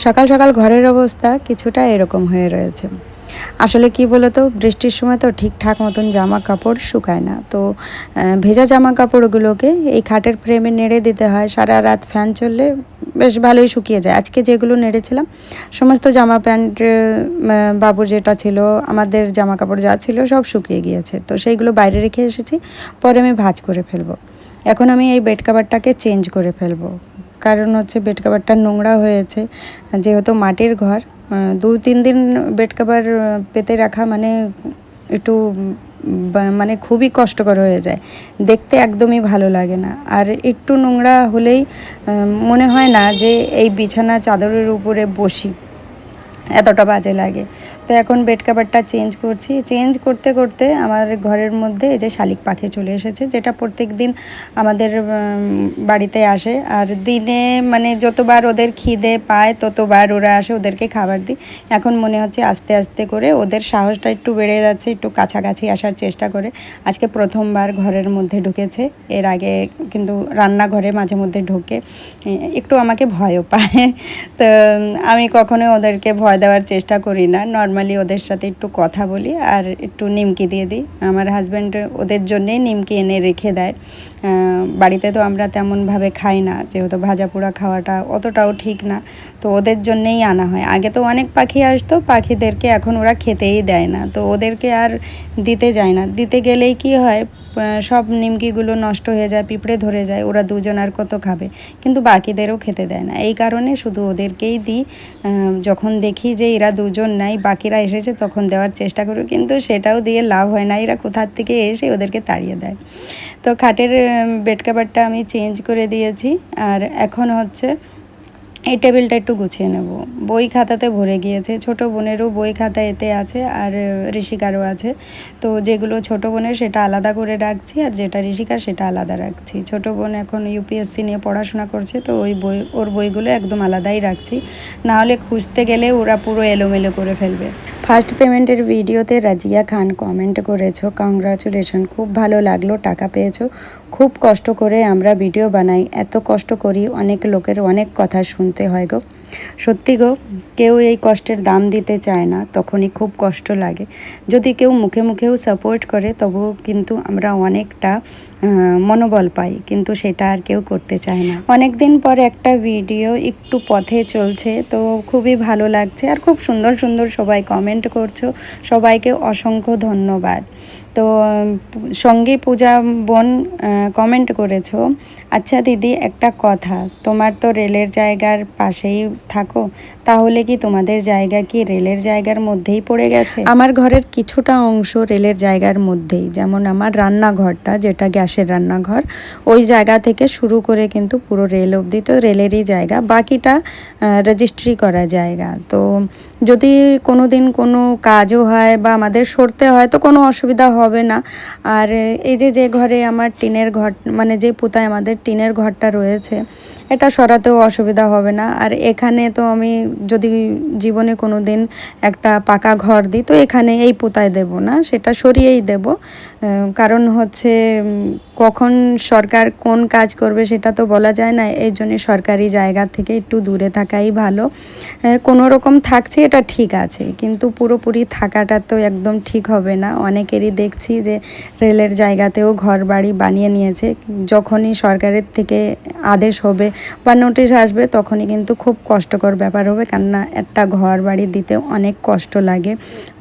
সকাল সকাল ঘরের অবস্থা কিছুটা এরকম হয়ে রয়েছে। আসলে কি বলতো, বৃষ্টির সময় তো ঠিকঠাক মতন জামা কাপড় শুকায় না, তো ভেজা জামা কাপড়গুলোকে এই খাটের ফ্রেমে নেড়ে দিতে হয়। সারা রাত ফ্যান চললে বেশ ভালোই শুকিয়ে যায়। আজকে যেগুলো নেড়েছিলাম সমস্ত জামা প্যান্ট, বাবুর যেটা ছিল, আমাদের জামা কাপড় যা ছিল সব শুকিয়ে গিয়েছে, তো সেইগুলো বাইরে রেখে এসেছি, পরে আমি ভাঁজ করে ফেলবো। এখন আমি এই বেড কাভারটাকে চেঞ্জ করে ফেলবো, কারণ হচ্ছে বেড কাভারটা নোংরা হয়েছে। যেহেতু মাটির ঘর, 2-3 দিন বেড কাভার পেতে রাখা মানে একটু মানে খুবই কষ্টকর হয়ে যায়, দেখতে একদমই ভালো লাগে না। আর একটু নোংরা হলেই মনে হয় না যে এই বিছানা চাদরের উপরে বসি, এতটা বাজে লাগে। তো এখন বেড কাভারটা চেঞ্জ করছি। চেঞ্জ করতে করতে আমার ঘরের মধ্যে এই যে শালিক পাখি চলে এসেছে, যেটা প্রত্যেক দিন আমাদের বাড়িতে আসে। আর দিনে মানে যতবার ওদের খিদে পায় ততবার ওরা আসে, ওদেরকে খাবার দিই। এখন মনে হচ্ছে আস্তে আস্তে করে ওদের সাহসটা একটু বেড়ে যাচ্ছে, একটু কাছাকাছি আসার চেষ্টা করে। আজকে প্রথমবার ঘরের মধ্যে ঢুকেছে, এর আগে কিন্তু রান্নাঘরে মাঝে মধ্যে ঢোকে, একটু আমাকে ভয়ও পায়। তো আমি কখনোই ওদেরকে ভয় দেওয়ার চেষ্টা করি না, নর্মালি ওদের সাথে একটু কথা বলি আর একটু নিমকি দিয়ে দিই। আমার হাজব্যান্ড ওদের জন্যেই নিমকি এনে রেখে দেয়। বাড়িতে তো আমরা তেমনভাবে খাই না, যেহেতু ভাজা পোড়া খাওয়াটা অতটাও ঠিক না, তো ওদের জন্যেই আনা হয়। আগে তো অনেক পাখি আসতো, পাখিদেরকে এখন ওরা খেতেই দেয় না, তো ওদেরকে আর দিতে যায় না। দিতে গেলেই কি হয়, সব নিমকিগুলো নষ্ট হয়ে যায়, পিঁপড়ে ধরে যায়, ওরা দুজন আর কত খাবে, কিন্তু বাকিদেরও খেতে দেয় না। এই কারণে শুধু ওদেরকেই দিই। যখন দেখি যে এরা দুজন নাই, বাকিরা এসেছে, তখন দেওয়ার চেষ্টা করি, কিন্তু সেটাও দিয়ে লাভ হয় না, এরা কোথার থেকে এসে ওদেরকে তাড়িয়ে দেয়। তো খাটের বেড কাভারটা আমি চেঞ্জ করে দিয়েছি। আর এখন হচ্ছে এই টেবিলটা একটু গুছিয়ে নেব। বই খাতাতে ভরে গিয়েছে, ছোট বোনেরও বই খাতা এতে আছে, আর ঋষিকারও আছে। তো যেগুলো ছোট বোনের সেটা আলাদা করে রাখছি, আর যেটা ঋষিকার সেটা আলাদা রাখছি। ছোট বোন এখন ইউপিএসসি নিয়ে পড়াশোনা করছে, তো ওর বইগুলো একদম আলাদাই রাখছি, নাহলে খুঁজতে গেলে ওরা পুরো এলোমেলো করে ফেলবে। ফার্স্ট পেমেন্টের ভিডিওতে রাজিয়া খান কমেন্ট করেছো, কংগ্রাচুলেশন, খুব ভালো লাগলো, টাকা পেয়েছো। খুব কষ্ট করে আমরা ভিডিও বানাই, এত কষ্ট করি, অনেক লোকের অনেক কথা শুনতে হয় গো। সত্যি গো, কেউ এই কষ্টের দাম দিতে চায় না, তখনই খুব কষ্ট লাগে। যদি কেউ মুখে মুখেও সাপোর্ট করে তবুও কিন্তু আমরা অনেকটা মনোবল পাই, কিন্তু সেটা আর কেউ করতে চায় না। অনেক দিন পর একটা ভিডিও একটু পথে চলছে, তো খুবই ভালো লাগছে, আর খুব সুন্দর সুন্দর সবাই কমেন্ট করছো, সবাইকে অসংখ্য ধন্যবাদ। তো সঙ্গে পূজা বোন কমেন্ট করেছো, আচ্ছা দিদি একটা কথা, তোমার তো রেলের জায়গার পাশেই থাকো, তাহলে কি তোমাদের জায়গা কি রেলের জায়গার মধ্যেই পড়ে গেছে? আমার ঘরের কিছুটা অংশ রেলের জায়গার মধ্যেই, যেমন আমার রান্নাঘরটা, যেটা গ্যাসের রান্নাঘর, ওই জায়গা থেকে শুরু করে কিন্তু পুরো রেল অবধি তো রেলেরই জায়গা, বাকিটা রেজিস্ট্রি করা জায়গা। তো যদি কোনো দিন কোনো কাজও হয় বা আমাদের সরতে হয় তো কোনো অসুবিধা হবে না। আর এই যে ঘরে আমার টিনের ঘর, মানে যে পুতায় আমাদের টিনের ঘরটা রয়েছে, এটা সরাতেও অসুবিধা হবে না। আর এখানে তো আমি যদি জীবনে কোনো দিন একটা পাকা ঘর দিই, তো এখানে এই পুতায় দেব না, সেটা সরিয়েই দেব। কারণ হচ্ছে কখন সরকার কোন কাজ করবে সেটা তো বলা যায় না, এই জন্য সরকারি জায়গা থেকে একটু দূরে থাকাই ভালো। কোনো রকম থাকছে এটা ঠিক আছে, কিন্তু পুরোপুরি থাকাটা তো একদম ঠিক হবে না। অনেকেরই দেখছি যে রেলের জায়গাতেও ঘর বাড়ি বানিয়ে নিয়েছে, যখনই সরকারের থেকে আদেশ হবে বা নোটিশ আসবে তখনই কিন্তু খুব কষ্টকর ব্যাপার হবে, কেননা একটা ঘর বাড়ি দিতে অনেক কষ্ট লাগে,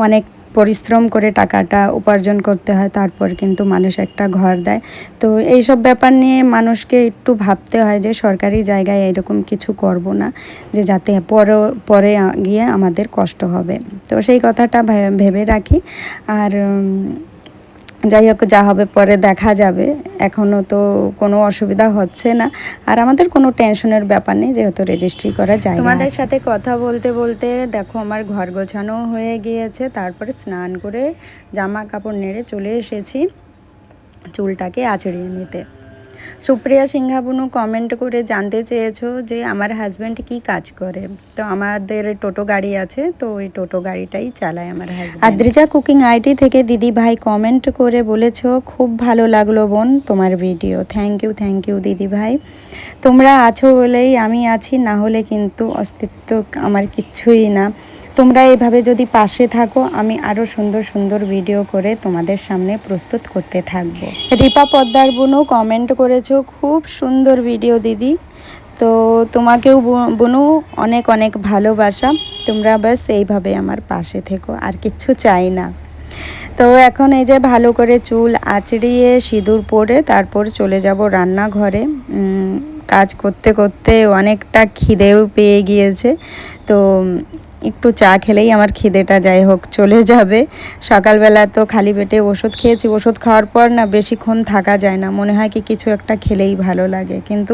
অনেক পরিশ্রম করে টাকাটা উপার্জন করতে হয়, তারপর কিন্তু মানুষ একটা ঘর দেয়। তো এইসব ব্যাপার নিয়ে মানুষকে একটু ভাবতে হয় যে সরকারি জায়গায় এরকম কিছু করব না, যে যাতে পরে গিয়ে আমাদের কষ্ট হবে। তো সেই কথাটা ভেবে রাখি। আর যাই হোক, যা হবে পরে দেখা যাবে, এখনও তো কোনো অসুবিধা হচ্ছে না, আর আমাদের কোনো টেনশনের ব্যাপার নেই, যেহেতু রেজিস্ট্রি করা যায়। তোমাদের সাথে কথা বলতে বলতে দেখো আমার ঘর গোছানো হয়ে গিয়েছে, তারপরে স্নান করে জামা কাপড় নেড়ে চলে এসেছি চুলটাকে আঁচড়িয়ে নিতে। সুপ্রিয়া সিংহা বুনু কমেন্ট করে জানতে চেয়েছো যে আমার হাজব্যান্ড কি কাজ করে। তো আমাদের টোটো গাড়ি আছে, তো ওই টোটো গাড়িটাই চালায় আমার হাজব্যান্ড। আদ্রিজা কুকিং আইডি থেকে দিদি ভাই কমেন্ট করে বলেছো খুব ভালো লাগলো বোন তোমার ভিডিও। থ্যাংক ইউ দিদি ভাই, তোমরা আছো বলেই আমি আছি, না হলে কিন্তু অস্তিত্ব আমার কিচ্ছুই না। তোমরা এভাবে যদি পাশে থাকো আমি আরও সুন্দর সুন্দর ভিডিও করে তোমাদের সামনে প্রস্তুত করতে থাকবো। রিপা পদ্মার বোনও কমেন্ট করেছো খুব সুন্দর ভিডিও দিদি। তো তোমাকেও বোনু অনেক অনেক ভালোবাসা, তোমরা বাস এইভাবে আমার পাশে থেকো, আর কিচ্ছু চাই না। তো এখন এই যে ভালো করে চুল আঁচড়িয়ে সিঁদুর পরে তারপর চলে যাব রান্নাঘরে। কাজ করতে করতে অনেকটা খিদেও পেয়ে গিয়েছে, তো একটু চা খেলেই আমার খিদেটা যাই হোক চলে যাবে। সকালবেলা তো খালি পেটে ওষুধ খেয়েছি, ওষুধ খাওয়ার পর না বেশিক্ষণ থাকা যায় না, মনে হয় কি কিছু একটা খেলেই ভালো লাগে, কিন্তু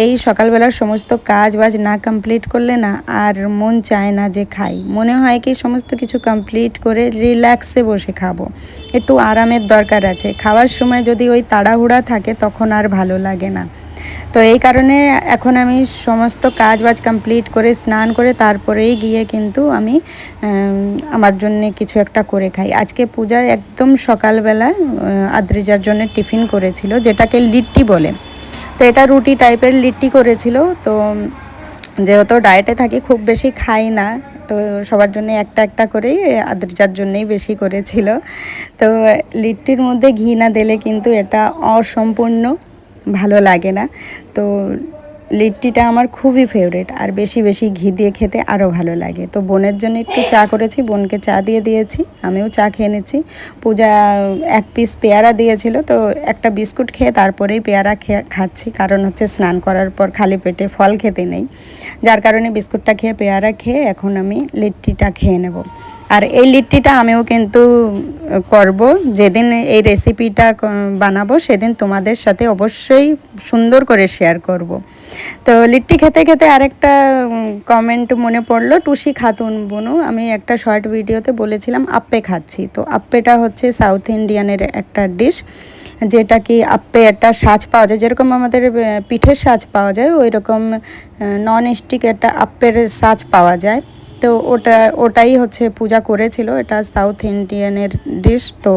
এই সকালবেলার সমস্ত কাজ বাজ না কমপ্লিট করলে না আর মন চায় না যে খাই। মনে হয় কি সমস্ত কিছু কমপ্লিট করে রিল্যাক্সে বসে খাবো, একটু আরামের দরকার আছে। খাওয়ার সময় যদি ওই তাড়াহুড়া থাকে তখন আর ভালো লাগে না। তো এই কারণে এখন আমি সমস্ত কাজ বাজ কমপ্লিট করে স্নান করে তারপরেই গিয়ে কিন্তু আমি আমার জন্যে কিছু একটা করে খাই। আজকে পূজায় একদম সকালবেলা আদ্রিজার জন্য টিফিন করেছিল, যেটাকে লিট্টি বলে। তো এটা রুটি টাইপের লিট্টি করেছিল। তো যেহেতু ডায়েটে থাকি খুব বেশি খাই না, তো সবার জন্য একটা একটা করেই আদ্রিজার জন্যই বেশি করেছিল। তো লিট্টির মধ্যে ঘি না দিলে কিন্তু এটা অসম্পূর্ণ ভালো লাগে না। তো লিট্টিটা আমার খুবই ফেভারিট, আর বেশি বেশি ঘি দিয়ে খেতে আরও ভালো লাগে। তো বোনের জন্য একটু চা করেছি, বোনকে চা দিয়ে দিয়েছি, আমিও চা খেয়ে নিচ্ছি। পূজা এক পিস পেয়ারা দিয়েছিল, তো একটা বিস্কুট খেয়ে তারপরেই পেয়ারা খাচ্ছি, কারণ হচ্ছে স্নান করার পর খালি পেটে ফল খেতে নেই, যার কারণে বিস্কুটটা খেয়ে পেয়ারা খেয়ে এখন আমি লিট্টিটা খেয়ে নেব। আর এই লিট্টিটা আমিও কিন্তু করব, যেদিন এই রেসিপিটা বানাবো সেদিন তোমাদের সাথে অবশ্যই সুন্দর করে শেয়ার করব। তো লিট্টি খেতে খেতে আরেকটা কমেন্ট মনে পড়লো, টুসি খাতুন বোনু, আমি একটা শর্ট ভিডিওতে বলেছিলাম আপ্পে খাচ্ছি। তো আপ্পেটা হচ্ছে সাউথ ইন্ডিয়ানের একটা ডিশ, যেটা কি আপ্পে একটা সাজ পাওয়া যায়, যেরকম আমাদের পিঠের সাজ পাওয়া যায় ওই রকম নন স্টিক একটা আপ্পের সাজ পাওয়া যায়। তো ওটাই হচ্ছে পূজা করেছিল, এটা সাউথ ইন্ডিয়ানের ডিশ। তো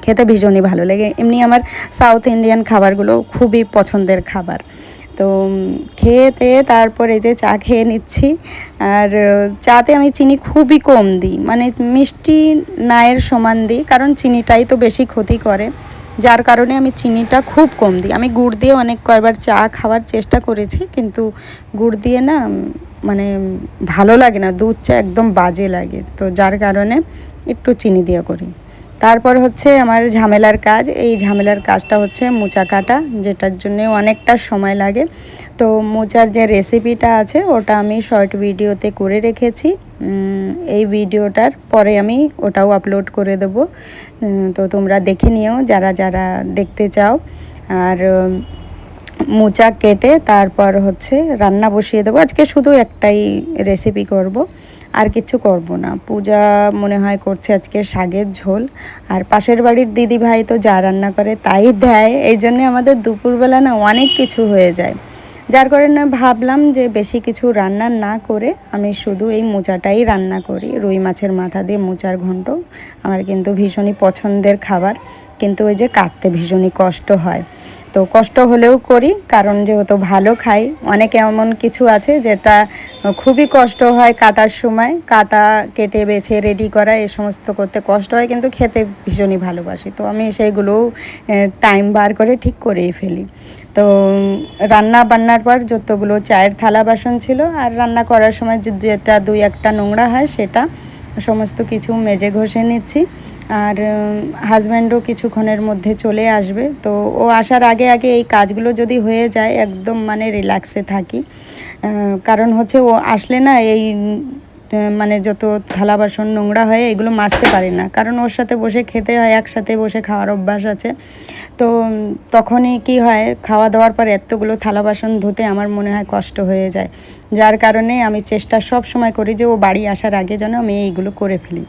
খেতে ভীষণই ভালো লাগে, এমনি আমার সাউথ ইন্ডিয়ান খাবারগুলো খুবই পছন্দের খাবার। তো খেয়ে তারপর এই যে চা খেয়ে নিচ্ছি। আর চাতে আমি চিনি খুবই কম দিই, মানে মিষ্টি নায়ের সমান দিই, কারণ চিনিটাই তো বেশি ক্ষতি করে, যার কারণে আমি চিনিটা খুব কম দিই। আমি গুড় দিয়ে অনেক কয়েকবার চা খাওয়ার চেষ্টা করেছি, কিন্তু গুড় দিয়ে না মানে ভালো লাগে না, দুধ চা একদম বাজে লাগে, তো যার কারণে একটু চিনি দিয়ে করি। তারপর হচ্ছে আমার ঝামেলার কাজ, এই ঝামেলার কাজটা হচ্ছে মোচা কাটা, যেটার জন্য অনেকটা সময় লাগে। তো মোচার যে রেসিপিটা আছে ওটা আমি শর্ট ভিডিওতে করে রেখেছি, এই ভিডিওটার পরে আমি ওটাও আপলোড করে দেবো। তো তোমরা দেখে নিও যারা যারা দেখতে চাও। আর মোচা কেটে তারপর হচ্ছে রান্না বসিয়ে দেবো। আজকে শুধু একটাই রেসিপি করব, আর কিছু করব না। পূজা মনে হয় করছে আজকে শাকের ঝোল, আর পাশের বাড়ির দিদি ভাই তো যা রান্না করে তাই দেয়, এই জন্যে আমাদের দুপুরবেলা না অনেক কিছু হয়ে যায়, যার কারণে ভাবলাম যে বেশি কিছু রান্না না করে আমি শুধু এই মোচাটাই রান্না করি। রুই মাছের মাথা দিয়ে মোচার ঘন্ট আমার কিন্তু ভীষণই পছন্দের খাবার, কিন্তু ওই যে কাটতে ভীষণই কষ্ট হয়। তো কষ্ট হলেও করি, কারণ যেহেতু ভালো খাই। অনেকে এমন কিছু আছে যেটা খুবই কষ্ট হয় কাটার সময়, কেটে বেছে রেডি করা এ সমস্ত করতে কষ্ট হয়, কিন্তু খেতে ভীষণই ভালোবাসি। তো আমি সেইগুলোও টাইম বার করে ঠিক করেই ফেলি। তো রান্না বান্নার পর যতগুলো চায়ের থালা বাসন ছিল আর রান্না করার সময় যেটা দুই একটা নোংরা হয় সেটা সমস্ত কিছু মেজে ঘষে নিচ্ছি। আর হাজব্যান্ডও কিছুক্ষণের মধ্যে চলে আসবে, তো ও আসার আগে আগে এই কাজগুলো যদি হয়ে যায় একদম মানে রিল্যাক্সে থাকি। কারণ হচ্ছে ও আসলে না এই মানে যত থালা বাসন নোংরা হয় এগুলো মাজতে পারি না, কারণ ওর সাথে বসে খেতে হয়, একসাথে বসে খাওয়ার অভ্যাস আছে। তো তখনই কি হয়, খাওয়া দাওয়ার পর এতগুলো থালা বাসন ধুতে আমার মনে হয় কষ্ট হয়ে যায়, যার কারণে আমি চেষ্টা সব সময় করি যে ও বাড়ি আসার আগে যেন আমি এইগুলো করে ফেলি।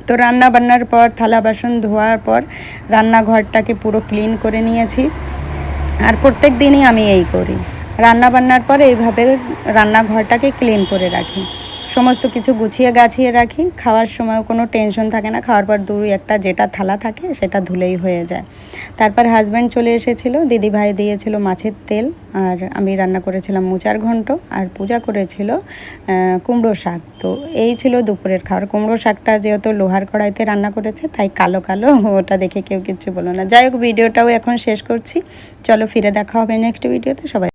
তো রান্না বান্নার পর থালা বাসন ধোয়ার পর রান্নাঘরটাকে পুরো ক্লিন করে নিয়েছি। আর প্রত্যেক দিনই আমি এই করি। রান্না বান্নার পর এইভাবে রান্নাঘরটাকে ক্লিন করে রাখি, সমস্ত কিছু গুছিয়ে গাছিয়ে রাখি। খাওয়ার সময় কোনো টেনশন থাকে না, খাওয়ার পর দুই একটা যেটা থালা থাকে সেটা ধুলেই হয়ে যায়। তারপর হাজব্যান্ড চলে এসেছিলো, দিদিভাই দিয়েছিল মাছের তেল, আর আমি রান্না করেছিলাম মোচার ঘন্ট, আর পূজা করেছিল কুমড়ো শাক। তো এই ছিল দুপুরের খাবার। কুমড়ো শাকটা যেহেতু লোহার কড়াইতে রান্না করেছে তাই কালো কালো, ওটা দেখে কেউ কিচ্ছু বলো না। যাই হোক, ভিডিওটাও এখন শেষ করছি। চলো ফিরে দেখা হবে নেক্সট ভিডিওতে। সবাই